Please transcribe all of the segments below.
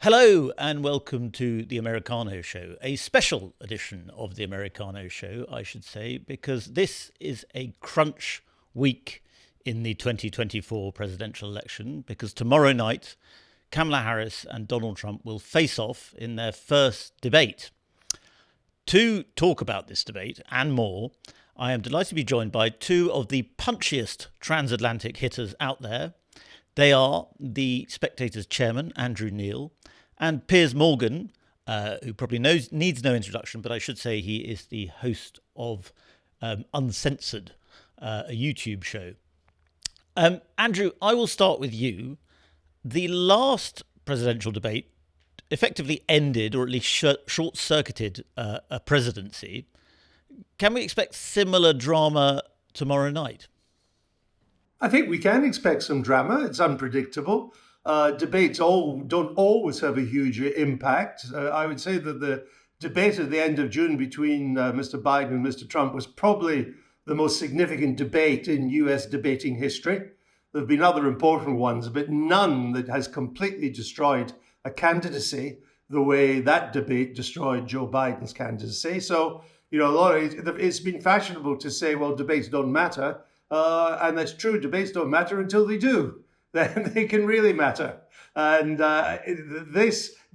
Hello and welcome to the Americano Show, a special edition of the Americano Show, I should say, because this is a crunch week in the 2024 presidential election, because tomorrow night Kamala Harris and Donald Trump will face off in their first debate. To talk about this debate and more, I am delighted to be joined by two of the punchiest transatlantic hitters out there. They are the Spectator's chairman, Andrew Neil, and Piers Morgan, who probably needs no introduction, but I should say he is the host of Uncensored, a YouTube show. Andrew, I will start with you. The last presidential debate effectively ended, or at least short-circuited, a presidency. Can we expect similar drama tomorrow night? I think we can expect some drama. It's unpredictable. Debates don't always have a huge impact. I would say that the debate at the end of June between Mr. Biden and Mr. Trump was probably the most significant debate in US debating history. There have been other important ones, but none that has completely destroyed a candidacy the way that debate destroyed Joe Biden's candidacy. So, it's been fashionable to say, well, debates don't matter. And that's true. Debates don't matter until they do. Then they can really matter. And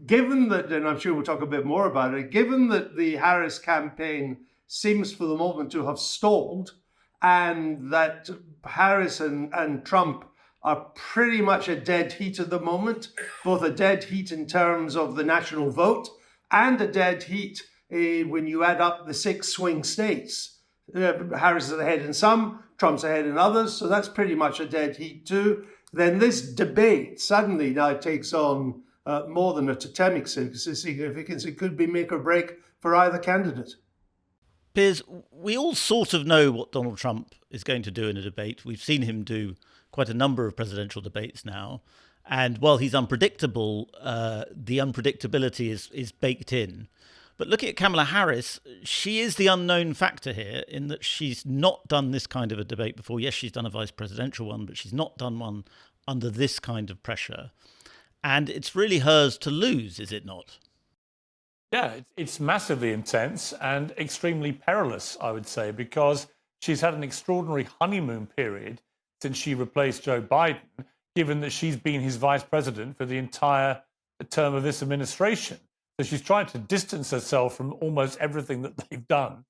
given that, and I'm sure we'll talk a bit more about it, given that the Harris campaign seems for the moment to have stalled, and that Harris and Trump are pretty much a dead heat at the moment, both a dead heat in terms of the national vote and a dead heat when you add up the 6 swing states. Harris is ahead in some, Trump's ahead in others, so that's pretty much a dead heat too. Then this debate suddenly now takes on more than a totemic significance. It could be make or break for either candidate. Piers, we all sort of know what Donald Trump is going to do in a debate. We've seen him do quite a number of presidential debates now. And while he's unpredictable, the unpredictability is baked in. But looking at Kamala Harris, she is the unknown factor here in that she's not done this kind of a debate before. Yes, she's done a vice presidential one, but she's not done one under this kind of pressure. And it's really hers to lose, is it not? Yeah, it's massively intense and extremely perilous, I would say, because she's had an extraordinary honeymoon period since she replaced Joe Biden, given that she's been his vice president for the entire term of this administration. So she's trying to distance herself from almost everything that they've done,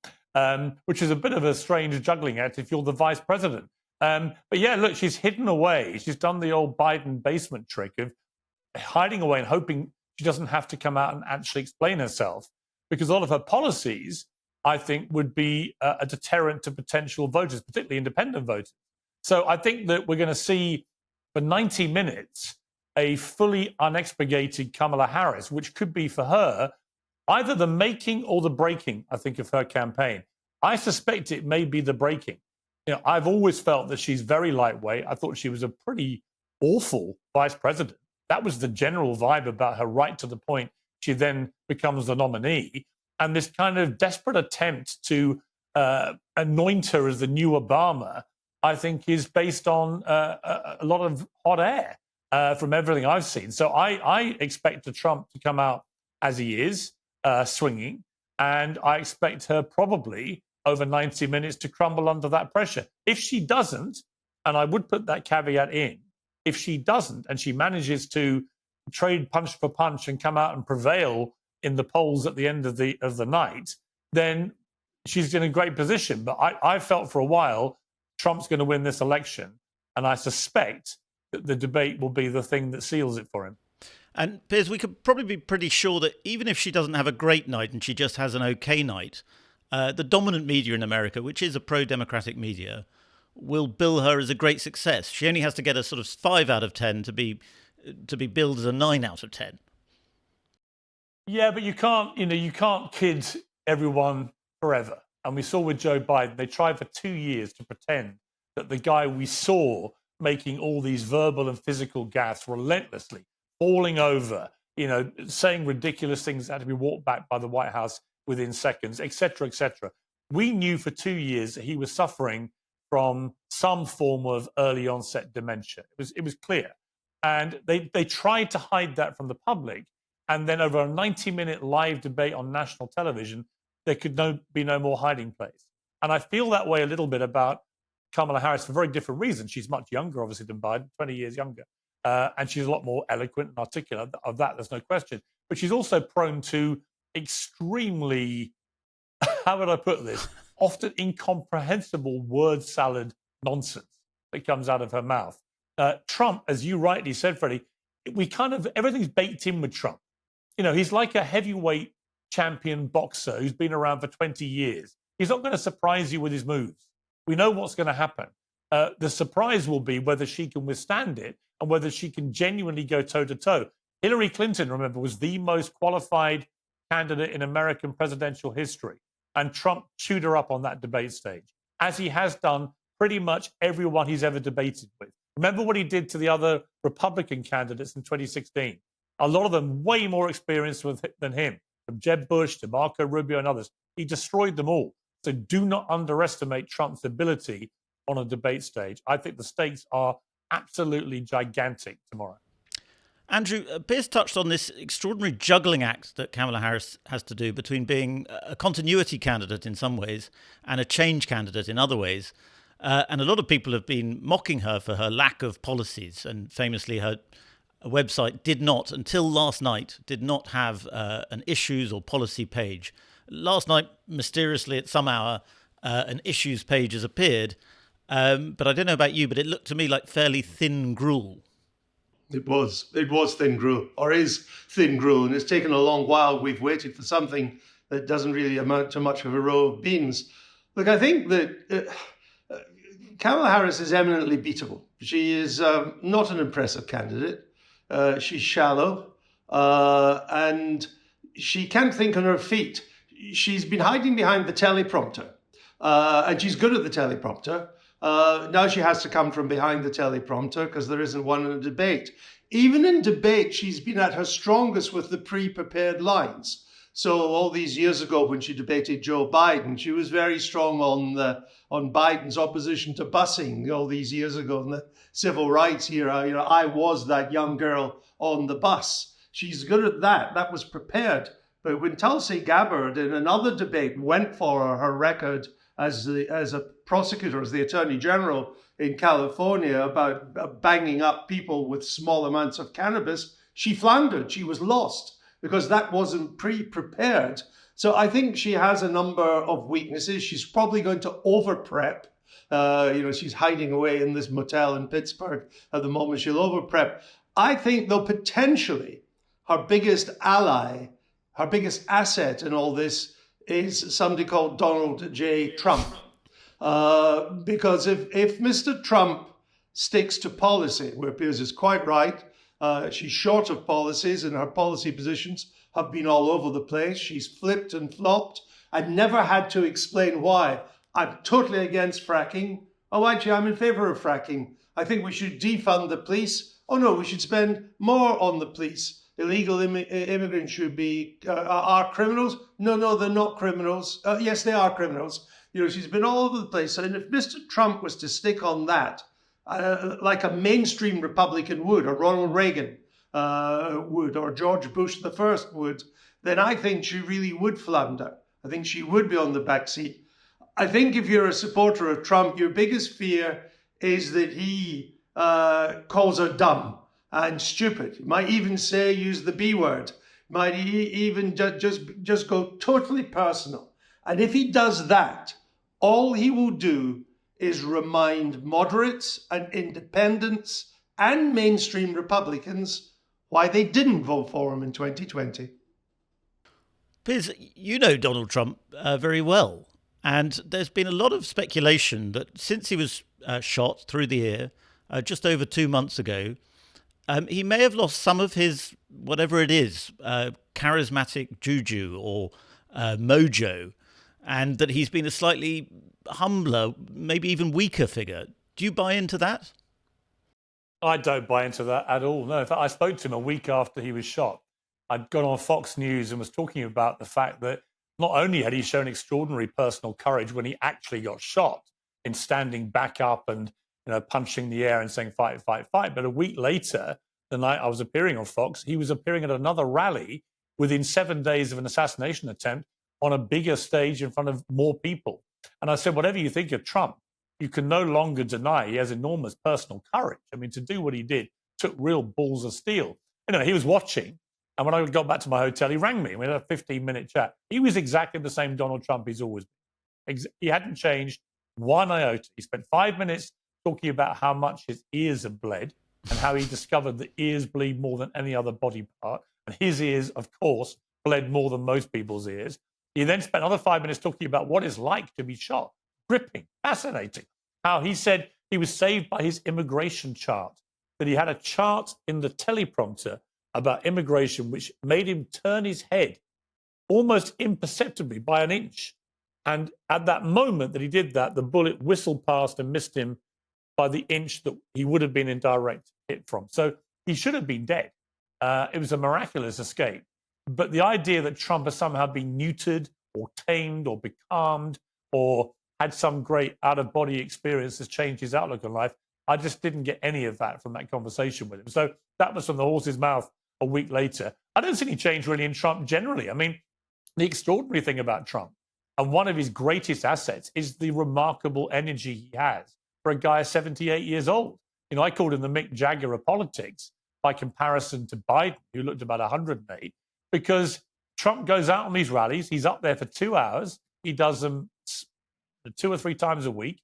which is a bit of a strange juggling act if you're the vice president. But yeah, look, she's hidden away. She's done the old Biden basement trick of hiding away and hoping she doesn't have to come out and actually explain herself, because a lot of her policies, I think, would be a deterrent to potential voters, particularly independent voters. So I think that we're going to see for 90 minutes a fully unexpurgated Kamala Harris, which could be for her either the making or the breaking, I think, of her campaign. I suspect it may be the breaking. I've always felt that she's very lightweight. I thought she was a pretty awful vice president. That was the general vibe about her, right to the point she then becomes the nominee. And this kind of desperate attempt to anoint her as the new Obama, I think, is based on a lot of hot air. From everything I've seen. So I expect Trump to come out as he is, swinging, and I expect her probably over 90 minutes to crumble under that pressure. If she doesn't, and I would put that caveat in, if she doesn't and she manages to trade punch for punch and come out and prevail in the polls at the end of the night, then she's in a great position. But I felt for a while Trump's going to win this election, and I suspect the debate will be the thing that seals it for him. And Piers, we could probably be pretty sure that even if she doesn't have a great night and she just has an okay night, the dominant media in America, which is a pro-democratic media, will bill her as a great success. She only has to get a sort of 5 out of 10 to be billed as a 9 out of 10. Yeah, but you can't kid everyone forever. And we saw with Joe Biden, they tried for 2 years to pretend that the guy we saw making all these verbal and physical gaffes relentlessly, falling over, saying ridiculous things that had to be walked back by the White House within seconds, et cetera, et cetera. We knew for 2 years that he was suffering from some form of early onset dementia. It was clear. And they tried to hide that from the public and then over a 90-minute live debate on national television, there could be no more hiding place. And I feel that way a little bit about Kamala Harris for very different reasons. She's much younger, obviously, than Biden, 20 years younger. And she's a lot more eloquent and articulate. Of that, there's no question. But she's also prone to extremely, how would I put this, often incomprehensible word salad nonsense that comes out of her mouth. Trump, as you rightly said, Freddie, everything's baked in with Trump. You know, he's like a heavyweight champion boxer who's been around for 20 years. He's not going to surprise you with his moves. We know what's going to happen. The surprise will be whether she can withstand it and whether she can genuinely go toe-to-toe. Hillary Clinton, remember, was the most qualified candidate in American presidential history. And Trump chewed her up on that debate stage, as he has done pretty much everyone he's ever debated with. Remember what he did to the other Republican candidates in 2016? A lot of them way more experienced than him, from Jeb Bush to Marco Rubio and others. He destroyed them all. So do not underestimate Trump's ability on a debate stage. I think the stakes are absolutely gigantic tomorrow. Andrew, Piers touched on this extraordinary juggling act that Kamala Harris has to do between being a continuity candidate in some ways and a change candidate in other ways. And a lot of people have been mocking her for her lack of policies. And famously, her website did not, until last night, have an issues or policy page. Last night, mysteriously, at some hour, an issues page has appeared. But I don't know about you, but it looked to me like fairly thin gruel. It was thin gruel, or is thin gruel, and it's taken a long while. We've waited for something that doesn't really amount to much of a row of beans. Look, I think that Kamala Harris is eminently beatable. She is not an impressive candidate. She's shallow, and she can't think on her feet. She's been hiding behind the teleprompter, and she's good at the teleprompter. Now she has to come from behind the teleprompter because there isn't one in a debate. Even in debate, she's been at her strongest with the pre-prepared lines. So all these years ago when she debated Joe Biden, she was very strong on Biden's opposition to busing all these years ago in the civil rights era. You know, I was that young girl on the bus. She's good at that. That was prepared. But when Tulsi Gabbard in another debate went for her record as a prosecutor, as the Attorney General in California about banging up people with small amounts of cannabis, she floundered. She was lost because that wasn't pre-prepared. So I think she has a number of weaknesses. She's probably going to over-prep. She's hiding away in this motel in Pittsburgh at the moment. She'll over-prep. I think, though, potentially her biggest ally, her biggest asset in all this is somebody called Donald J. Trump. Because if Mr. Trump sticks to policy, where Piers is quite right, she's short of policies and her policy positions have been all over the place. She's flipped and flopped and never had to explain why. I'm totally against fracking. Oh, actually, I'm in favor of fracking. I think we should defund the police. Oh, no, we should spend more on the police. Illegal immigrants should be, are criminals? No, they're not criminals. Yes, they are criminals. You know, she's been all over the place. And if Mr. Trump was to stick on that, like a mainstream Republican would, or Ronald Reagan would, or George Bush the First would, then I think she really would flounder. I think she would be on the back seat. I think if you're a supporter of Trump, your biggest fear is that he calls her dumb and stupid. He might even use the B word. Might even just go totally personal. And if he does that, all he will do is remind moderates and independents and mainstream Republicans why they didn't vote for him in 2020. Piers, you know Donald Trump very well. And there's been a lot of speculation that since he was shot through the ear just over 2 months ago, he may have lost some of his, whatever it is, charismatic juju or mojo, and that he's been a slightly humbler, maybe even weaker figure. Do you buy into that? I don't buy into that at all. No, in fact, I spoke to him a week after he was shot. I'd gone on Fox News and was talking about the fact that not only had he shown extraordinary personal courage when he actually got shot in standing back up and punching the air and saying fight, fight, fight, but a week later, the night I was appearing on Fox, he was appearing at another rally within 7 days of an assassination attempt on a bigger stage in front of more people. And I said, whatever you think of Trump, you can no longer deny he has enormous personal courage. I mean, to do what he did took real balls of steel. Anyway, he was watching. And when I got back to my hotel, he rang me. We had a 15-minute chat. He was exactly the same Donald Trump he's always been. He hadn't changed one iota. He spent 5 minutes talking about how much his ears have bled and how he discovered that ears bleed more than any other body part. And his ears, of course, bled more than most people's ears. He then spent another 5 minutes talking about what it's like to be shot. Gripping, fascinating. How he said he was saved by his immigration chart, that he had a chart in the teleprompter about immigration, which made him turn his head almost imperceptibly by an inch. And at that moment that he did that, the bullet whistled past and missed him by the inch that he would have been in direct hit from. So he should have been dead. It was a miraculous escape. But the idea that Trump has somehow been neutered or tamed or becalmed or had some great out-of-body experience has changed his outlook on life, I just didn't get any of that from that conversation with him. So that was from the horse's mouth a week later. I don't see any change really in Trump generally. I mean, the extraordinary thing about Trump, and one of his greatest assets, is the remarkable energy he has for a guy 78 years old. You know, I called him the Mick Jagger of politics by comparison to Biden, who looked about 108, because Trump goes out on these rallies. He's up there for 2 hours. He does them 2 or 3 times a week.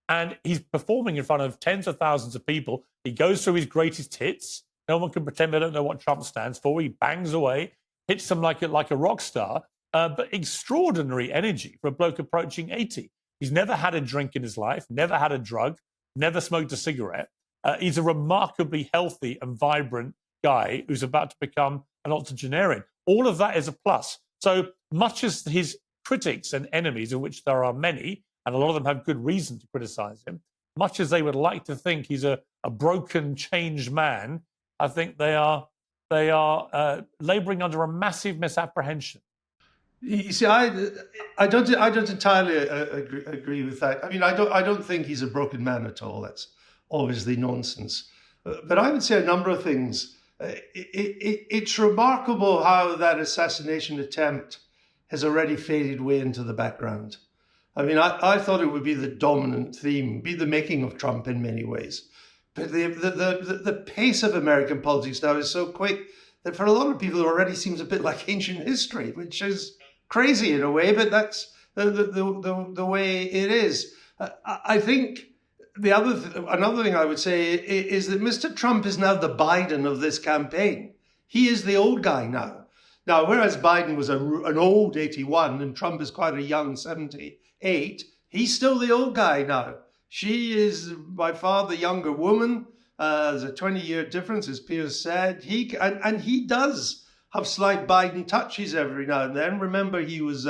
And he's performing in front of tens of thousands of people. He goes through his greatest hits. No one can pretend they don't know what Trump stands for. He bangs away, hits them like a rock star, but extraordinary energy for a bloke approaching 80. He's never had a drink in his life, never had a drug, never smoked a cigarette. He's a remarkably healthy and vibrant guy who's about to become an octogenarian. All of that is a plus. So much as his critics and enemies, of which there are many, and a lot of them have good reason to criticize him, much as they would like to think he's a broken, changed man, I think they are labouring under a massive misapprehension. You see, I don't entirely agree with that. I mean, I don't think he's a broken man at all. That's obviously nonsense. But I would say a number of things. It's remarkable how that assassination attempt has already faded way into the background. I mean, I thought it would be the dominant theme, be the making of Trump in many ways. But the pace of American politics now is so quick that for a lot of people it already seems a bit like ancient history, which is crazy in a way, but that's the way it is. I think another thing I would say is that Mr. Trump is now the Biden of this campaign. He is the old guy now. Now, whereas Biden was an old 81 and Trump is quite a young 78, he's still the old guy now. She is by far the younger woman. There's a 20-year difference, as Piers said. He does have slight Biden touches every now and then. Remember, he was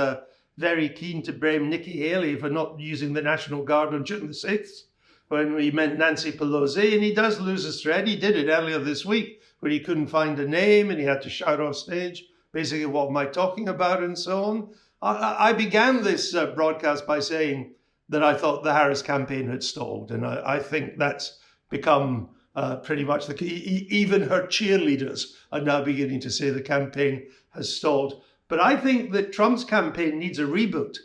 very keen to blame Nikki Haley for not using the National Guard on June the 6th when he meant Nancy Pelosi, and he does lose his thread. He did it earlier this week where he couldn't find a name and he had to shout off stage, basically, what am I talking about, and so on. I began this broadcast by saying that I thought the Harris campaign had stalled, and I think that's become pretty much the key. Even her cheerleaders are now beginning to say the campaign has stalled. But I think that Trump's campaign needs a reboot.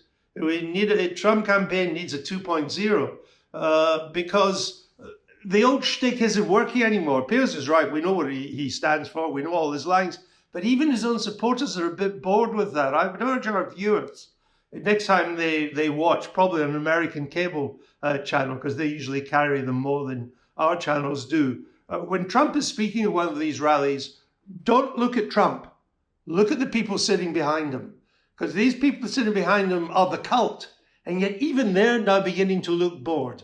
Trump campaign needs a 2.0 because the old shtick isn't working anymore. Piers is right. We know what he stands for. We know all his lines. But even his own supporters are a bit bored with that. I would urge our viewers, next time they watch, probably an American cable channel, because they usually carry them more than our channels do. When Trump is speaking at one of these rallies, don't look at Trump. Look at the people sitting behind him. Because these people sitting behind him are the cult. And yet even they're now beginning to look bored.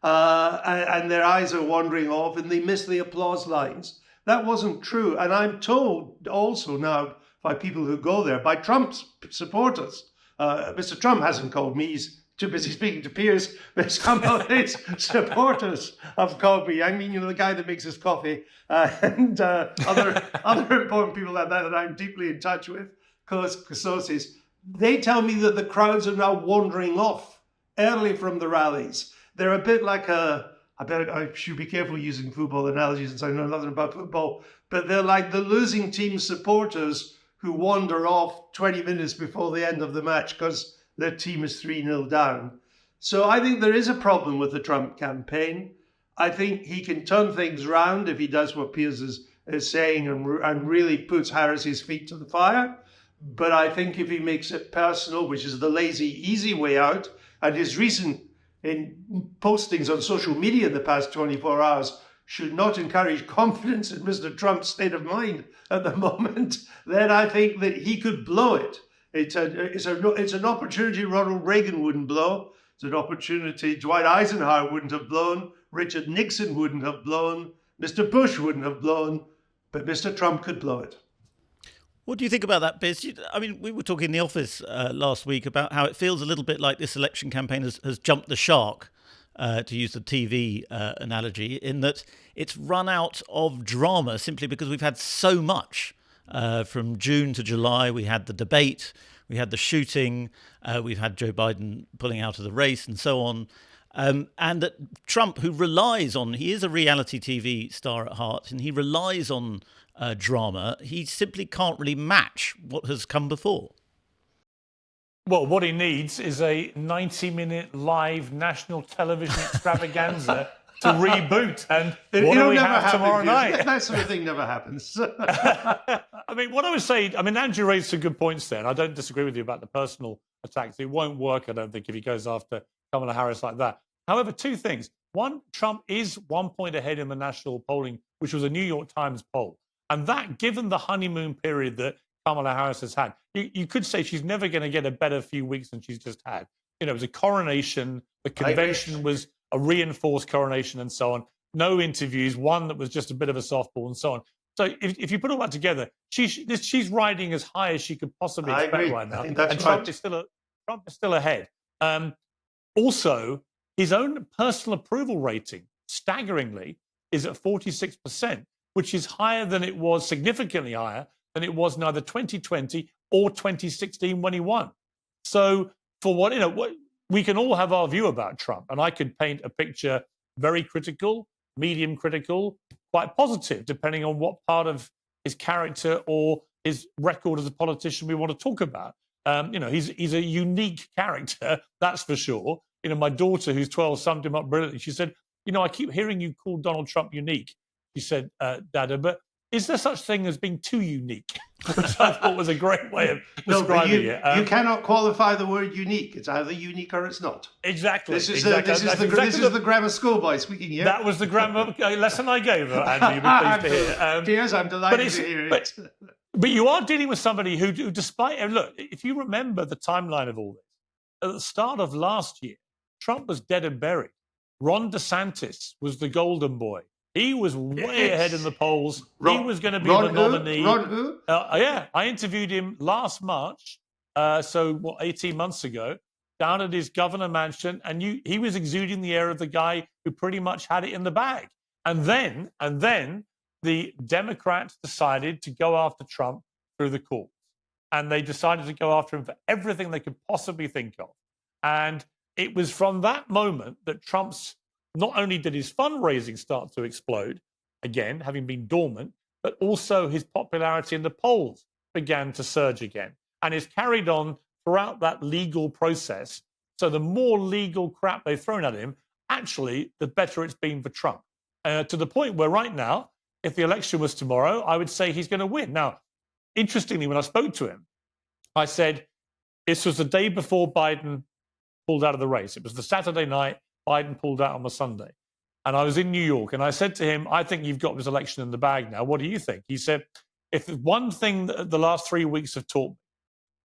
And their eyes are wandering off and they miss the applause lines. That wasn't true. And I'm told also now by people who go there, by Trump's supporters. Mr. Trump hasn't called me. He's too busy speaking to Piers. But some of his supporters have called me. I mean, the guy that makes his coffee and other important people like that I'm deeply in touch with, close sources. They tell me that the crowds are now wandering off early from the rallies. They're a bit like a I should be careful using football analogies since I know nothing about football, but they're like the losing team supporters who wander off 20 minutes before the end of the match because their team is 3-0 down. So I think there is a problem with the Trump campaign. I think he can turn things around if he does what Piers is saying and really puts Harris's feet to the fire. But I think if he makes it personal, which is the lazy, easy way out, and his recent postings on social media in the past 24 hours should not encourage confidence in Mr. Trump's state of mind at the moment, then I think that he could blow it. It's an opportunity Ronald Reagan wouldn't blow. It's an opportunity Dwight Eisenhower wouldn't have blown, Richard Nixon wouldn't have blown, Mr. Bush wouldn't have blown, but Mr. Trump could blow it. What do you think about that, Piers? I mean, we were talking in the office last week about how it feels a little bit like this election campaign has jumped the shark, to use the TV analogy, in that it's run out of drama simply because we've had so much. From June to July, we had the debate, we had the shooting, we've had Joe Biden pulling out of the race and so on. And that Trump, who he is a reality TV star at heart, and he relies on drama, he simply can't really match what has come before. Well, what he needs is a 90-minute live national television extravaganza to reboot. And what do we have tomorrow night? That sort of thing never happens. I mean, what I was saying, Andrew raised some good points there, and I don't disagree with you about the personal attacks. It won't work, I don't think, if he goes after Kamala Harris like that. However, two things. One, Trump is 1 point ahead in the national polling, which was a New York Times poll. And that, given the honeymoon period that Kamala Harris has had, you could say she's never going to get a better few weeks than she's just had. It was a coronation. The convention was a reinforced coronation and so on. No interviews, one that was just a bit of a softball and so on. So if you put all that together, she's riding as high as she could possibly expect right now. And Trump is still ahead. Also, his own personal approval rating, staggeringly, is at 46%, which is higher than it was, significantly higher than it was in either 2020 or 2016 when he won. So for what we can all have our view about Trump, and I could paint a picture very critical, medium critical, quite positive, depending on what part of his character or his record as a politician we want to talk about. He's a unique character, that's for sure. My daughter, who's 12, summed him up brilliantly. She said, I keep hearing you call Donald Trump unique. She said, Dada, but is there such thing as being too unique? Which I thought was a great way of describing it. You cannot qualify the word unique. It's either unique or it's not. Exactly. This is the grammar school boy speaking here. That was the grammar lesson I gave her, Andrew. You'll be pleased to hear. Piers, I'm delighted to hear it. But you are dealing with somebody who, despite... Look, if you remember the timeline of all this, at the start of last year, Trump was dead and buried. Ron DeSantis was the golden boy. He was way ahead in the polls. He was going to be the nominee. Ron who? Yeah, I interviewed him last March, 18 months ago, down at his governor mansion, and he was exuding the air of the guy who pretty much had it in the bag. And then the Democrats decided to go after Trump through the courts. And they decided to go after him for everything they could possibly think of. And it was from that moment that not only did his fundraising start to explode, again, having been dormant, but also his popularity in the polls began to surge again. And it's carried on throughout that legal process. So the more legal crap they've thrown at him, actually, the better it's been for Trump. To the point where right now, if the election was tomorrow, I would say he's going to win. Now, interestingly, when I spoke to him, I said, this was the day before Biden pulled out of the race. It was the Saturday night. Biden pulled out on the Sunday. And I was in New York, and I said to him, I think you've got this election in the bag now. What do you think? He said, if there's one thing that the last 3 weeks have taught me,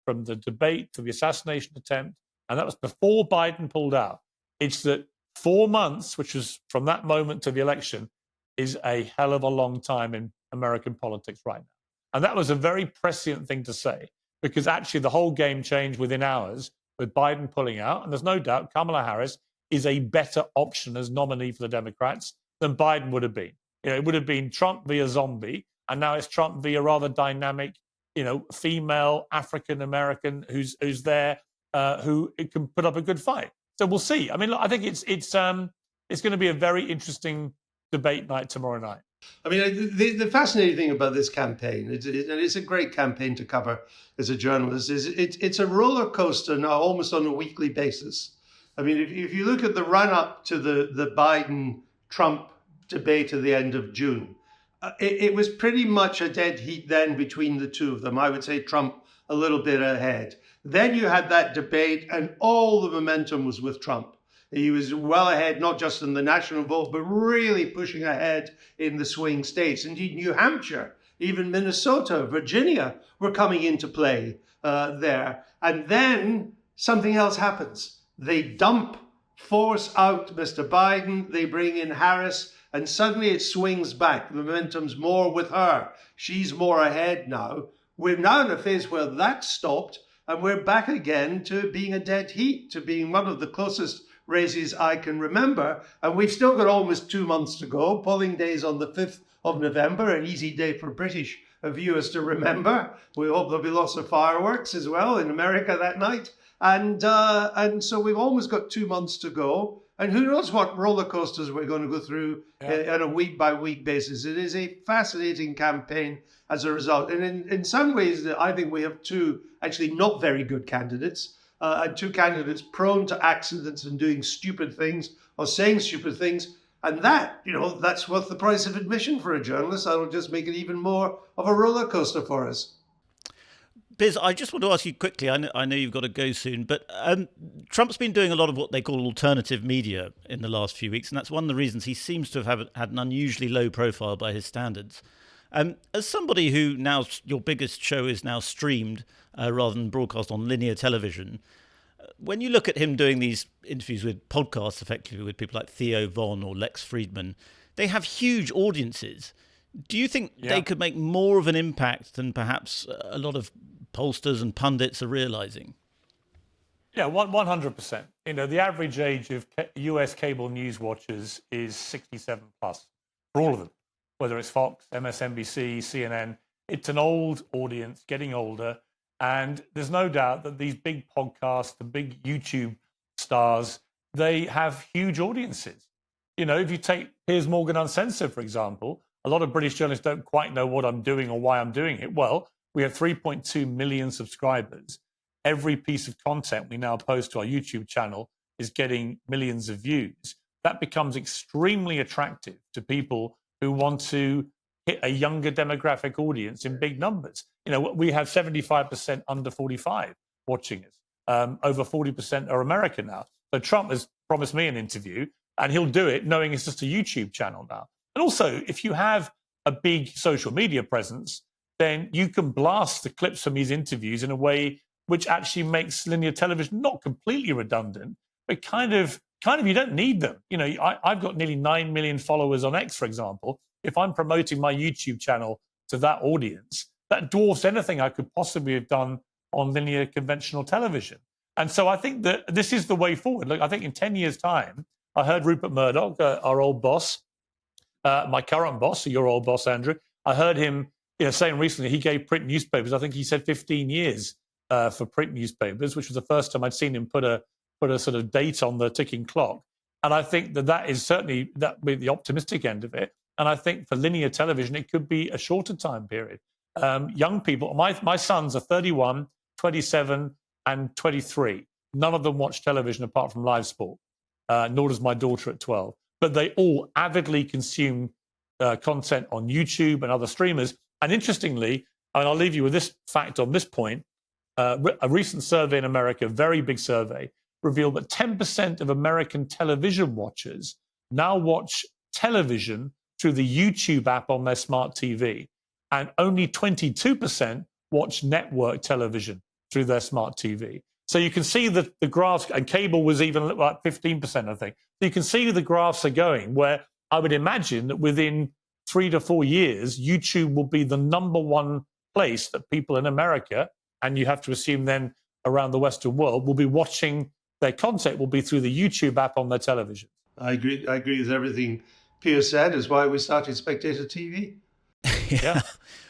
from the debate to the assassination attempt, and that was before Biden pulled out, it's that 4 months, which was from that moment to the election, is a hell of a long time in American politics right now. And that was a very prescient thing to say, because actually the whole game changed within hours with Biden pulling out. And there's no doubt Kamala Harris is a better option as nominee for the Democrats than Biden would have been. It would have been Trump via zombie, and now it's Trump via rather dynamic, female African-American who's there, who can put up a good fight. So we'll see. I mean, look, I think it's it's going to be a very interesting debate night tomorrow night. I mean, the fascinating thing about this campaign, and it's a great campaign to cover as a journalist, is it's a roller coaster now almost on a weekly basis. I mean, if you look at the run-up to the Biden-Trump debate at the end of June, it was pretty much a dead heat then between the two of them. I would say Trump a little bit ahead. Then you had that debate and all the momentum was with Trump. He was well ahead, not just in the national vote, but really pushing ahead in the swing states. Indeed, New Hampshire, even Minnesota, Virginia were coming into play there. And then something else happens. They force out Mr. Biden, they bring in Harris, and suddenly it swings back. The momentum's more with her. She's more ahead now. We're now in a phase where that's stopped, and we're back again to being a dead heat, to being one of the closest races I can remember. And we've still got almost 2 months to go. Polling day is on the 5th of November, an easy day for British viewers to remember. We hope there'll be lots of fireworks as well in America that night. And so we've almost got 2 months to go. And who knows what roller coasters we're going to go through on a week-by-week basis. It is a fascinating campaign as a result. And in some ways, I think we have two actually not very good candidates, and two candidates prone to accidents and doing stupid things or saying stupid things. And that, that's worth the price of admission for a journalist. That'll just make it even more of a roller coaster for us. Piers, I just want to ask you quickly, I know you've got to go soon, but Trump's been doing a lot of what they call alternative media in the last few weeks, and that's one of the reasons he seems to have had an unusually low profile by his standards. As somebody who now, your biggest show is now streamed rather than broadcast on linear television, when you look at him doing these interviews with podcasts, effectively with people like Theo Von or Lex Friedman, they have huge audiences. Do you think they could make more of an impact than perhaps a lot of pollsters and pundits are realising? Yeah, 100%. The average age of US cable news watchers is 67 plus for all of them, whether it's Fox, MSNBC, CNN. It's an old audience, getting older. And there's no doubt that these big podcasts, the big YouTube stars, they have huge audiences. If you take Piers Morgan Uncensored, for example, a lot of British journalists don't quite know what I'm doing or why I'm doing it. Well, we have 3.2 million subscribers. Every piece of content we now post to our YouTube channel is getting millions of views. That becomes extremely attractive to people who want to hit a younger demographic audience in big numbers. We have 75% under 45 watching us. Over 40% are American now. So Trump has promised me an interview, and he'll do it knowing it's just a YouTube channel now. And also, if you have a big social media presence, then you can blast the clips from these interviews in a way which actually makes linear television not completely redundant, but kind of you don't need them. I've got nearly 9 million followers on X, for example. If I'm promoting my YouTube channel to that audience, that dwarfs anything I could possibly have done on linear conventional television. And so I think that this is the way forward. Look, I think in 10 years' time, I heard Rupert Murdoch, our old boss, my current boss, your old boss, Andrew, I heard him saying recently he gave print newspapers, I think he said 15 years for print newspapers, which was the first time I'd seen him put a sort of date on the ticking clock. And I think that is certainly that be the optimistic end of it. And I think for linear television, it could be a shorter time period. Young people, my sons are 31, 27, and 23. None of them watch television apart from live sport, nor does my daughter at 12. But they all avidly consume content on YouTube and other streamers. And interestingly, and I'll leave you with this fact on this point, a recent survey in America, a very big survey, revealed that 10% of American television watchers now watch television through the YouTube app on their smart TV. And only 22% watch network television through their smart TV. So you can see that the graphs, and cable was even like 15%, I think. So you can see the graphs are going where I would imagine that within 3 to 4 years, YouTube will be the number one place that people in America, and you have to assume then around the Western world, will be watching their content will be through the YouTube app on their television. I agree with everything Piers said, is why we started Spectator TV. Yeah.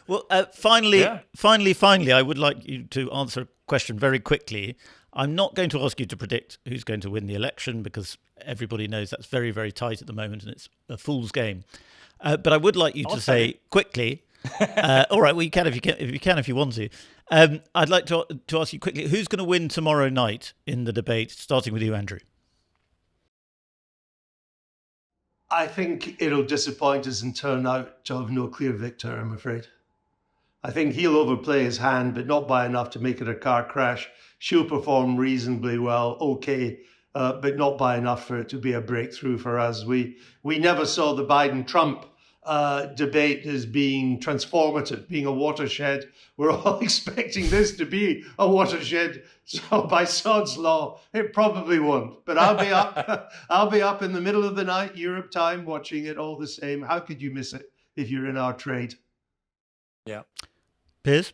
Well, finally, I would like you to answer a question very quickly. I'm not going to ask you to predict who's going to win the election because everybody knows that's very, very tight at the moment and it's a fool's game. But I would like you to say quickly. All right, well, you can if you want to. I'd like to ask you quickly, who's going to win tomorrow night in the debate, starting with you, Andrew? I think it'll disappoint us and turn out to have no clear victor, I'm afraid. I think he'll overplay his hand, but not by enough to make it a car crash. She'll perform reasonably well, okay, but not by enough for it to be a breakthrough for us. We never saw the Biden-Trump debate as being transformative, being a watershed. We're all expecting this to be a watershed. So by sod's law, it probably won't. But I'll be up. I'll be up in the middle of the night, Europe time, watching it all the same. How could you miss it if you're in our trade? Yeah. Piers?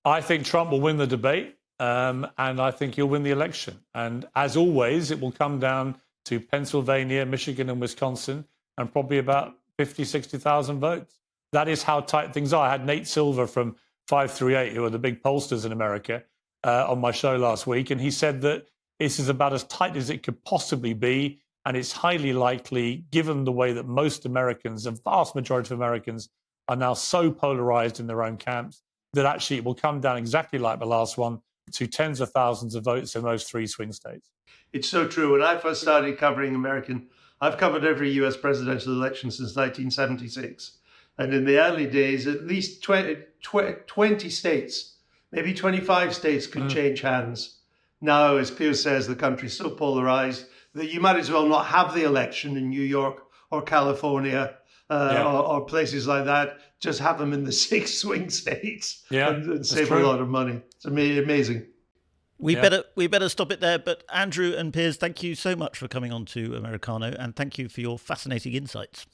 I think Trump will win the debate, and I think he'll win the election. And as always, it will come down to Pennsylvania, Michigan, and Wisconsin, and probably about 50, 60,000 votes. That is how tight things are. I had Nate Silver from 538, who are the big pollsters in America, on my show last week, and he said that this is about as tight as it could possibly be, and it's highly likely, given the way that most Americans, a vast majority of Americans, are now so polarized in their own camps, that actually it will come down exactly like the last one, to tens of thousands of votes in those 3 swing states. It's so true. When I first started covering I've covered every US presidential election since 1976. And in the early days, at least 20 states, maybe 25 states could change hands. Now, as Piers says, the country's so polarized that you might as well not have the election in New York or California or places like that. Just have them in the 6 swing states and save a lot of money. It's amazing. We better stop it there. But Andrew and Piers, thank you so much for coming on to Americano, and thank you for your fascinating insights.